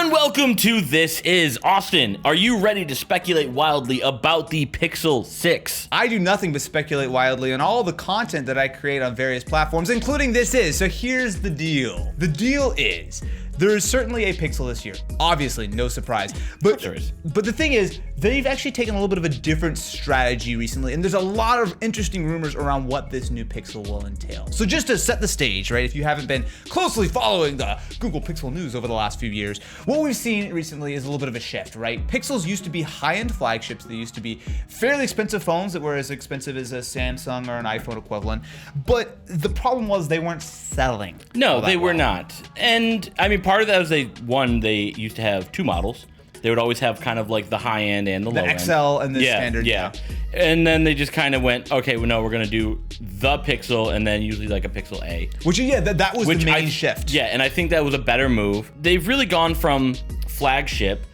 and welcome to This Is Austin. Are you ready to speculate wildly about the Pixel 6? I do nothing but speculate wildly on all the content that I create on various platforms, including This Is. So here's the deal. The deal is, there is certainly a Pixel this year. Obviously, no surprise. But there is. But the thing is, they've actually taken a little bit of a different strategy recently, and there's a lot of interesting rumors around what this new Pixel will entail. So just to set the stage, right, if you haven't been closely following the Google Pixel news over the last few years, what we've seen recently is a little bit of a shift, right? Pixels used to be high-end flagships. They used to be fairly expensive phones that were as expensive as a Samsung or an iPhone equivalent. But the problem was they weren't selling. No, they were not. And I mean, part of that was they used to have two models. They would always have kind of like the high end and the low end. The XL and the standard. Yeah. And then they just kind of went, okay, well, no, we're going to do the Pixel and then usually like a Pixel A. Which, yeah, that was the main shift. Yeah, and I think that was a better move. They've really gone from flagship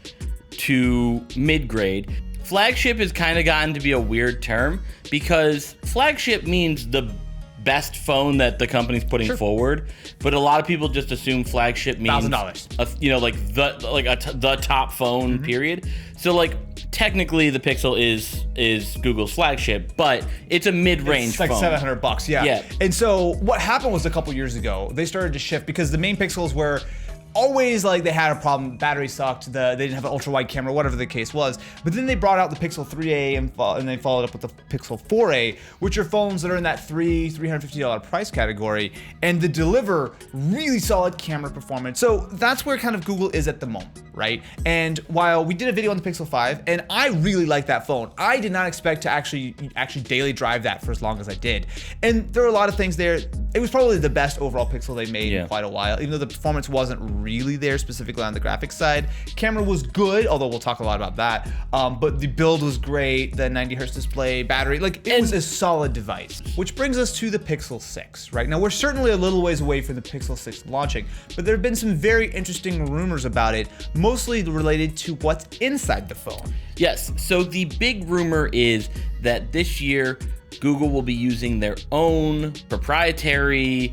to mid-grade. Flagship has kind of gotten to be a weird term because flagship means the best phone that the company's putting forward, but a lot of people just assume flagship means $1,000. Like the top phone period. So like technically the Pixel is Google's flagship, but it's a mid-range phone. It's like $700, yeah. And so what happened was a couple years ago, they started to shift because the main Pixels were always like they had a problem, battery sucked, they didn't have an ultra wide camera, whatever the case was. But then they brought out the Pixel 3a and they followed up with the Pixel 4a, which are phones that are in that $350 price category, and they deliver really solid camera performance. So that's where kind of Google is at the moment, right? And while we did a video on the Pixel 5, and I really like that phone, I did not expect to actually daily drive that for as long as I did. And there are a lot of things there. It was probably the best overall Pixel they made in quite a while, even though the performance wasn't really there, specifically on the graphics side. Camera was good, although we'll talk a lot about that. But the build was great, the 90 hertz display, battery, like it was a solid device. Which brings us to the Pixel 6, right? Now we're certainly a little ways away from the Pixel 6 launching, but there have been some very interesting rumors about it, mostly related to what's inside the phone. Yes, so the big rumor is that this year, Google will be using their own proprietary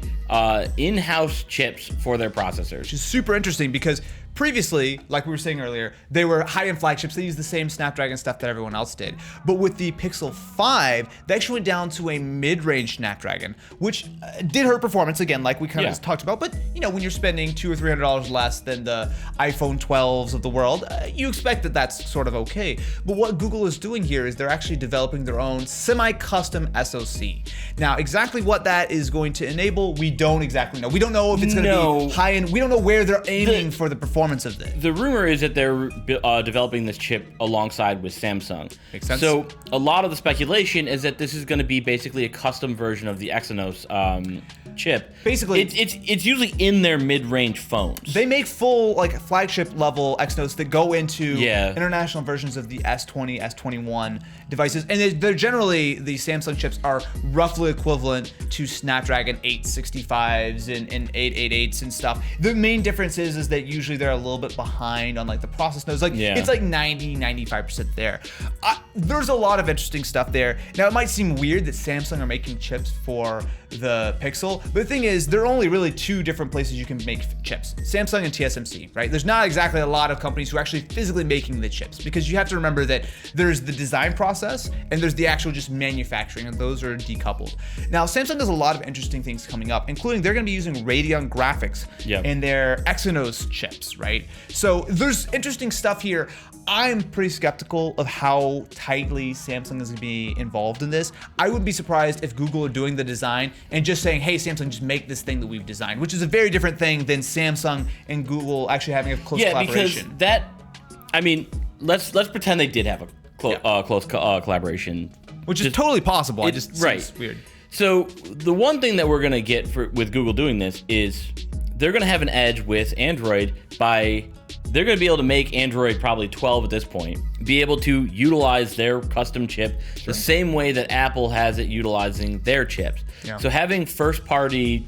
in-house chips for their processors. Which is super interesting because previously, like we were saying earlier, they were high-end flagships. They used the same Snapdragon stuff that everyone else did. But with the Pixel 5, they actually went down to a mid-range Snapdragon, which did hurt performance, again, like we kind of talked about. But, you know, when you're spending $200 or $300 less than the iPhone 12s of the world, you expect that that's sort of okay. But what Google is doing here is they're actually developing their own semi-custom SoC. Now, exactly what that is going to enable, we don't exactly know. We don't know if it's going to be high-end. We don't know where they're aiming for the performance of this. The rumor is that they're developing this chip alongside with Samsung. Makes sense. So a lot of the speculation is that this is going to be basically a custom version of the Exynos chip. Basically, it's usually in their mid-range phones. They make full like flagship level Exynos that go into international versions of the S20, S21 devices, and they're generally, the Samsung chips are roughly equivalent to Snapdragon 865s and 888s and stuff. The main difference is that usually they're a little bit behind on like the process nodes. Like it's like 90-95% there. There's a lot of interesting stuff there. Now it might seem weird that Samsung are making chips for the Pixel, but the thing is, there are only really two different places you can make chips: Samsung and TSMC, right? There's not exactly a lot of companies who are actually physically making the chips, because you have to remember that there's the design process and there's the actual just manufacturing, and those are decoupled. Now, Samsung has a lot of interesting things coming up, including they're going to be using Radeon graphics in their Exynos chips, right? So there's interesting stuff here. I'm pretty skeptical of how tightly Samsung is going to be involved in this. I would be surprised if Google are doing the design and just saying, hey, Samsung, just make this thing that we've designed, which is a very different thing than Samsung and Google actually having a close collaboration. Because that, I mean, let's pretend they did have a close collaboration. Which is totally possible. It just seems weird. So the one thing that we're going to get with Google doing this is they're going to have an edge with Android by... They're going to be able to make Android probably 12 at this point, be able to utilize their custom chip the same way that Apple has it utilizing their chips. So having first-party,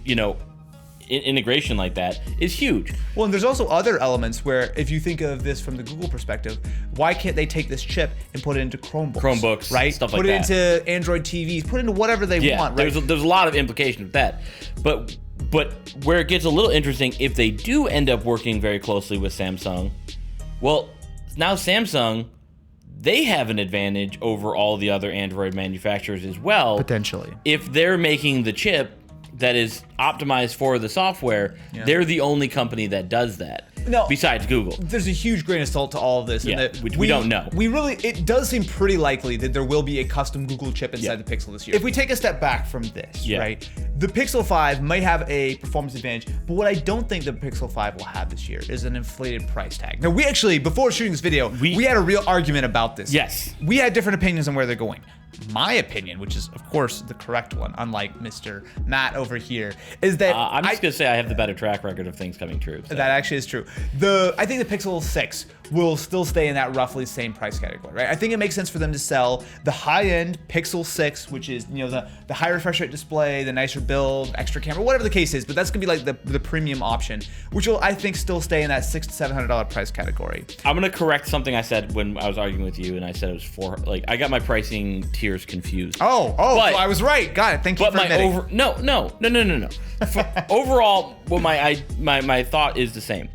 integration like that is huge. Well, and there's also other elements where, if you think of this from the Google perspective, why can't they take this chip and put it into Chromebooks, right? Stuff like that. Put it into Android TVs, put it into whatever they want, right? There's a lot of implications with that. But But where it gets a little interesting, if they do end up working very closely with Samsung, well, now Samsung, they have an advantage over all the other Android manufacturers as well. Potentially. If they're making the chip that is optimized for the software, they're the only company that does that. No, besides Google. There's a huge grain of salt to all of this. Yeah, which we don't know. It does seem pretty likely that there will be a custom Google chip inside the Pixel this year. If we take a step back from this, right, the Pixel 5 might have a performance advantage, but what I don't think the Pixel 5 will have this year is an inflated price tag. Now, we actually, before shooting this video, we had a real argument about this. Yes. We had different opinions on where they're going. My opinion, which is of course the correct one, unlike Mr. Matt over here, is that I'm just gonna say I have the better track record of things coming true. So. That actually is true. I think the Pixel 6 will still stay in that roughly same price category, right? I think it makes sense for them to sell the high-end Pixel 6, which is the high refresh rate display, the nicer build, extra camera, whatever the case is. But that's gonna be like the premium option, which will I think still stay in that $600 to $700 price category. I'm gonna correct something I said when I was arguing with you, and I said it was $400. Like I got my pricing tiers confused. Oh, but, so I was right. Got it. Thank you for admitting. No. Overall, what my thought is the same.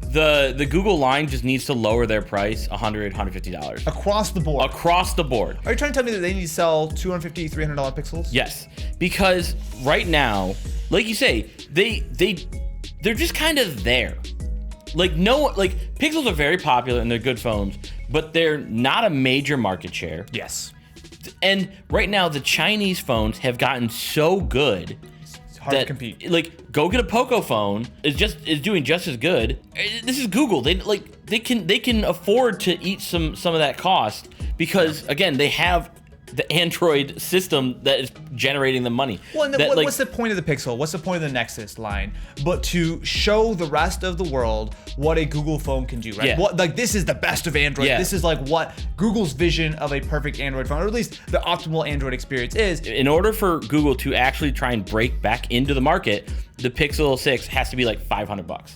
The Google line just needs to lower their price $100, $150 across the board. Across the board. Are you trying to tell me that they need to sell $250, $300 pixels? Yes, because right now, like you say, they're just kind of there. Pixels are very popular and they're good phones, but they're not a major market share. Yes. And right now, the Chinese phones have gotten so good. It's hard to compete. Like, go get a Poco phone. Is doing just as good. This is Google. They can afford to eat some of that cost because again, they have the Android system that is generating the money. Well, and what's the point of the Pixel? What's the point of the Nexus line? But to show the rest of the world what a Google phone can do, right? Yeah. This is the best of Android. Yeah. This is like what Google's vision of a perfect Android phone, or at least the optimal Android experience is. In order for Google to actually try and break back into the market, the Pixel 6 has to be like $500.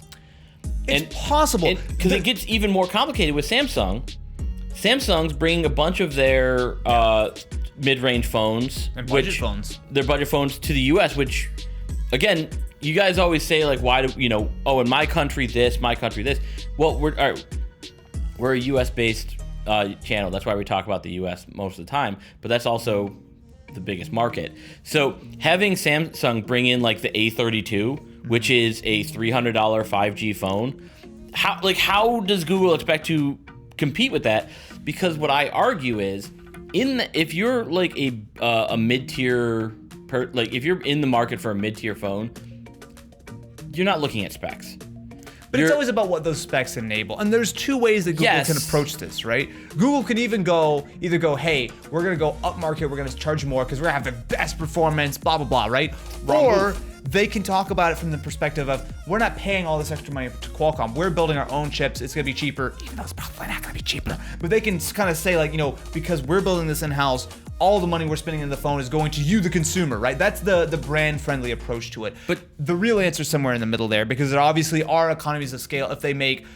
It's possible. Because it gets even more complicated with Samsung. Samsung's bringing a bunch of their mid-range phones, and budget phones. Their budget phones to the U.S., which, again, you guys always say like, why do in my country this, my country this. Well, we're a U.S.-based channel. That's why we talk about the U.S. most of the time. But that's also the biggest market. So having Samsung bring in like the A32, which is a $300 5G phone, how does Google expect to compete with that? Because what I argue is, if you're like a mid-tier, if you're in the market for a mid-tier phone, you're not looking at specs. But it's always about what those specs enable. And there's two ways that Google can approach this, right? Google can either go, hey, we're gonna go up market, we're gonna charge more because we're gonna have the best performance, blah, blah, blah, right? Or they can talk about it from the perspective of, we're not paying all this extra money to Qualcomm. We're building our own chips. It's gonna be cheaper, even though it's probably not gonna be cheaper. But they can kind of say like, because we're building this in-house, all the money we're spending in the phone is going to you, the consumer, right? That's the brand-friendly approach to it. But the real answer is somewhere in the middle there, because there obviously are economies of scale. If they make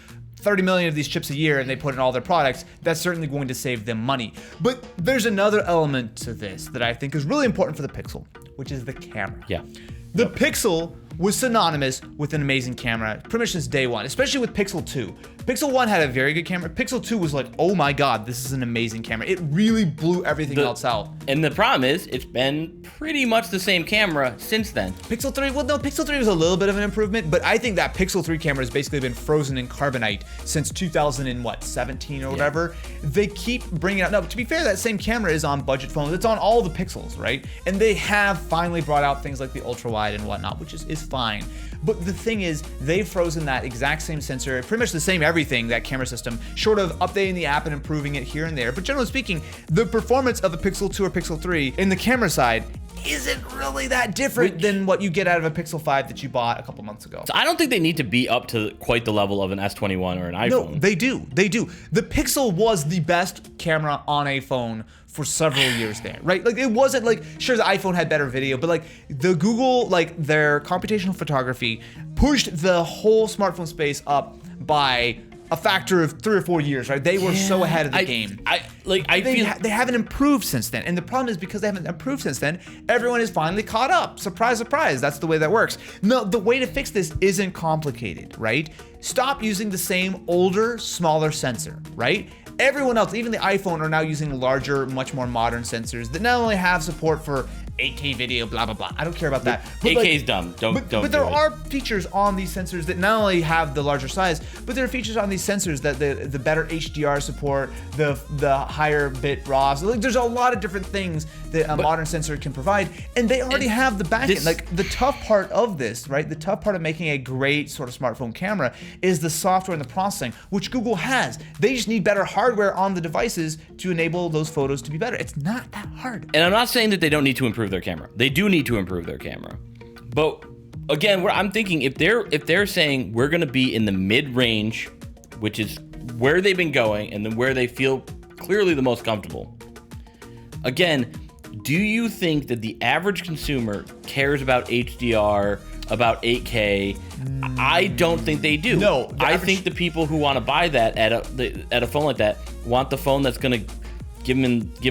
30 million of these chips a year and they put in all their products, that's certainly going to save them money. But there's another element to this that I think is really important for the Pixel, which is the camera. Yeah. The Pixel was synonymous with an amazing camera pretty much since day one, especially with Pixel 2. Pixel 1 had a very good camera. Pixel 2 was like, oh my God, this is an amazing camera. It really blew everything else out. And the problem is, it's been pretty much the same camera since then. Pixel 3, Pixel 3 was a little bit of an improvement, but I think that Pixel 3 camera has basically been frozen in carbonite since 2017 or whatever. They keep bringing it out. Now, to be fair, that same camera is on budget phones. It's on all the Pixels, right? And they have finally brought out things like the ultra wide and whatnot, which is fine. But the thing is, they've frozen that exact same sensor, pretty much the same everything, that camera system, short of updating the app and improving it here and there. But generally speaking, the performance of a Pixel 2 or Pixel 3 in the camera side isn't really that different than what you get out of a Pixel 5 that you bought a couple months ago. So I don't think they need to be up to quite the level of an S21 or an iPhone. No, they do. They do. The Pixel was the best camera on a phone for several years there, right? Like, it wasn't like, sure, the iPhone had better video, but like the Google, like their computational photography pushed the whole smartphone space up by a factor of 3 or 4 years, right? They were so ahead of the game. they haven't improved since then. And the problem is because they haven't improved since then, everyone is finally caught up. Surprise, surprise. That's the way that works. No, the way to fix this isn't complicated, right? Stop using the same older, smaller sensor, right? Everyone else, even the iPhone, are now using larger, much more modern sensors that not only have support for 8K video, blah, blah, blah. I don't care about that. 8K is dumb. Don't. But there are features on these sensors that not only have the larger size, but there are features on these sensors that the better HDR support, the higher bit RAW. So there's a lot of different things that a modern sensor can provide, and they already have the backend. Like the tough part of this, right? The tough part of making a great sort of smartphone camera is the software and the processing, which Google has. They just need better hardware on the devices to enable those photos to be better. It's not that hard. And I'm not saying that they don't need to improve their camera. They do need to improve their camera. But again, what I'm thinking, if they're saying we're going to be in the mid-range, which is where they've been going and then where they feel clearly the most comfortable. Again, do you think that the average consumer cares about HDR, about 8K? I don't think they do. No, I think the people who want to buy that at a phone like that want the phone that's going to give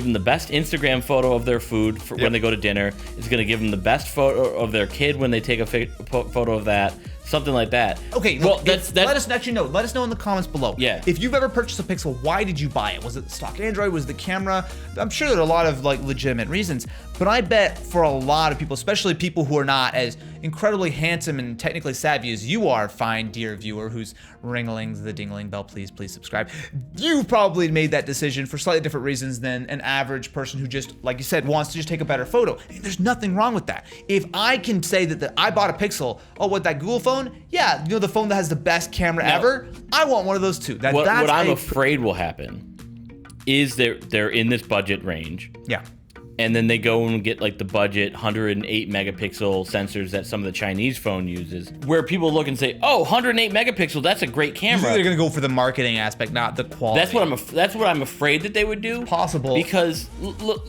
them the best Instagram photo of their food when they go to dinner. It's going to give them the best photo of their kid when they take a photo of that. Something like that. Okay, well, let us actually know. Let us know in the comments below. Yeah. If you've ever purchased a Pixel, why did you buy it? Was it stock Android? Was it the camera? I'm sure there are a lot of legitimate reasons, but I bet for a lot of people, especially people who are not as incredibly handsome and technically savvy as you are, fine dear viewer who's ringling the dingling bell, please subscribe. You probably made that decision for slightly different reasons than an average person who just, like you said, wants to just take a better photo. And there's nothing wrong with that. If I can say that I bought a Pixel, oh, what, that Google phone? Yeah, the phone that has the best camera ever. I want one of those too. What I'm afraid will happen is they're in this budget range. Yeah. And then they go and get the budget 108 megapixel sensors that some of the Chinese phone uses, where people look and say, "Oh, 108 megapixel, that's a great camera." You think they're gonna go for the marketing aspect, not the quality. That's what I'm afraid that they would do. Possible. Because look,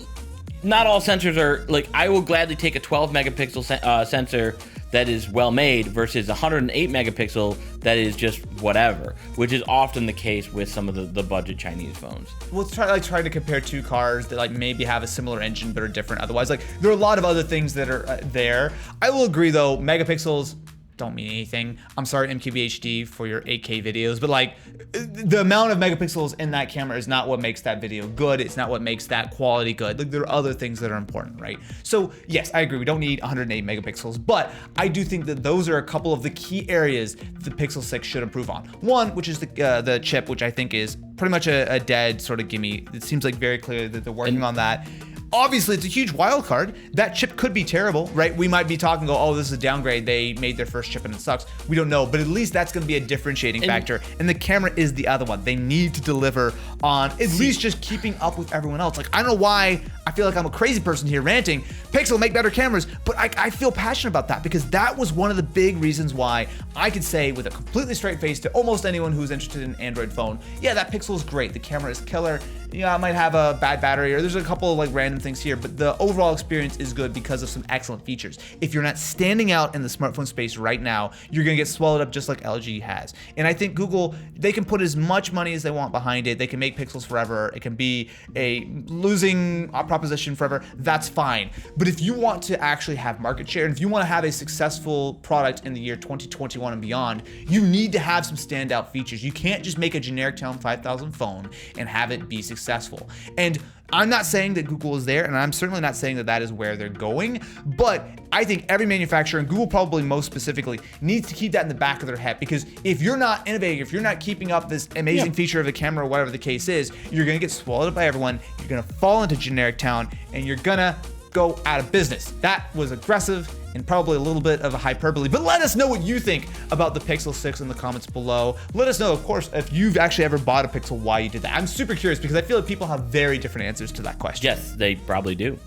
not all sensors are I will gladly take a 12 megapixel sensor that is well made versus 108 megapixel that is just whatever, which is often the case with some of the budget Chinese phones. We'll try to compare two cars that maybe have a similar engine but are different otherwise. There are a lot of other things that are there. I will agree though, megapixels don't mean anything. I'm sorry, MKBHD, for your 8K videos, but the amount of megapixels in that camera is not what makes that video good. It's not what makes that quality good. There are other things that are important, right? So yes, I agree. We don't need 108 megapixels, but I do think that those are a couple of the key areas the Pixel 6 should improve on. One, which is the chip, which I think is pretty much a dead sort of gimme. It seems very clear that they're working on that. Obviously, it's a huge wild card. That chip could be terrible, right? We might be talking, oh, this is a downgrade. They made their first chip and it sucks. We don't know, but at least that's going to be a differentiating factor. And the camera is the other one. They need to deliver on at least just keeping up with everyone else. I don't know why I feel like I'm a crazy person here ranting. Pixel, make better cameras, but I feel passionate about that because that was one of the big reasons why I could say with a completely straight face to almost anyone who's interested in an Android phone, yeah, that Pixel is great. The camera is killer. Yeah, it might have a bad battery or there's a couple of random things here, but the overall experience is good because of some excellent features. If you're not standing out in the smartphone space right now, you're gonna get swallowed up just like LG has. And I think Google, they can put as much money as they want behind it. They can make Pixels forever. It can be a losing proposition forever. That's fine. But if you want to actually have market share, and if you want to have a successful product in the year 2021 and beyond, you need to have some standout features. You can't just make a generic Telum 5000 phone and have it be successful. And I'm not saying that Google is there, and I'm certainly not saying that that is where they're going, but I think every manufacturer, and Google probably most specifically, needs to keep that in the back of their head, because if you're not innovating, if you're not keeping up this amazing feature of the camera or whatever the case is, you're gonna get swallowed up by everyone, you're gonna fall into generic town, and you're gonna go out of business. That was aggressive and probably a little bit of a hyperbole, but let us know what you think about the Pixel 6 in the comments below. Let us know, of course, if you've actually ever bought a Pixel, why you did that. I'm super curious because I feel like people have very different answers to that question. Yes, they probably do.